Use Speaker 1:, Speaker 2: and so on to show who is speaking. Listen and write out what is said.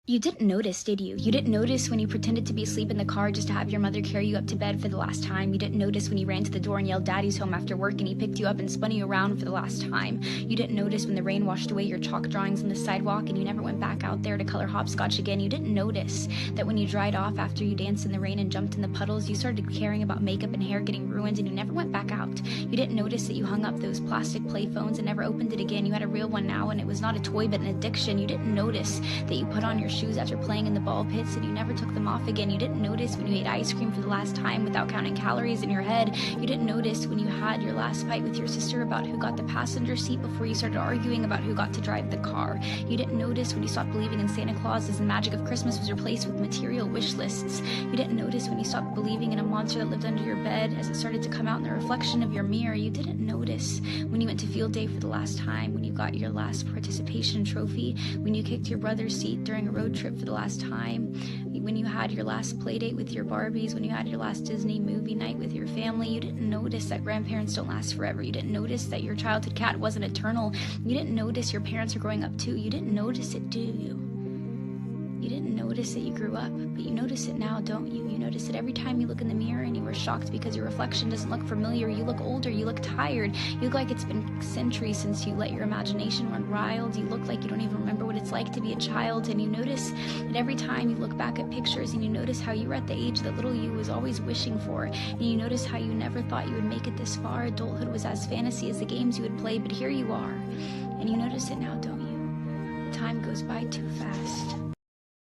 Speaker 1: You didn't notice, did you? You didn't notice when you pretended to be asleep in the car just to have your mother carry you up to bed for the last time. You didn't notice when you ran to the door and yelled "Daddy's home" after work and he picked you up and spun you around for the last time. You didn't notice when the rain washed away your chalk drawings on the sidewalk and you never went back out there to color hopscotch again. You didn't notice that when you dried off after you danced in the rain and jumped in the puddles, you started caring about makeup and hair getting ruined and you never went back out. You didn't notice that you hung up those plastic play phones and never opened it again. You had a real one now and it was not a toy but an addiction. You didn't notice that you put on your shoes after playing in the ball pits and you never took them off again. You didn't notice when you ate ice cream for the last time without counting calories in your head. You didn't notice when you had your last fight with your sister about who got the passenger seat before you started arguing about who got to drive the car. You didn't notice when you stopped believing in Santa Claus as the magic of Christmas was replaced with material wish lists. You didn't notice when you stopped believing in a monster that lived under your bed as it started to come out in the reflection of your mirror. You didn't notice when you went to field day for the last time, when you got your last participation trophy, when you kicked your brother's seat during a road trip for the last time, when you had your last play date with your Barbies, when you had your last Disney movie night with your family. You didn't notice that grandparents don't last forever. You didn't notice that your childhood cat wasn't eternal. You didn't notice your parents are growing up too. You didn't notice it, do you? You didn't notice that you grew up, but you notice it now, don't you? You notice it every time you look in the mirror and you were shocked because your reflection doesn't look familiar. You look older, you look tired, you look like it's been centuries since you let your imagination run wild. You look like you don't even remember what it's like to be a child, and you notice that every time you look back at pictures and you notice how you were at the age that little you was always wishing for, and you notice how you never thought you would make it this far. Adulthood was as fantasy as the games you would play, but here you are, and you notice it now, don't you? The time goes by too fast.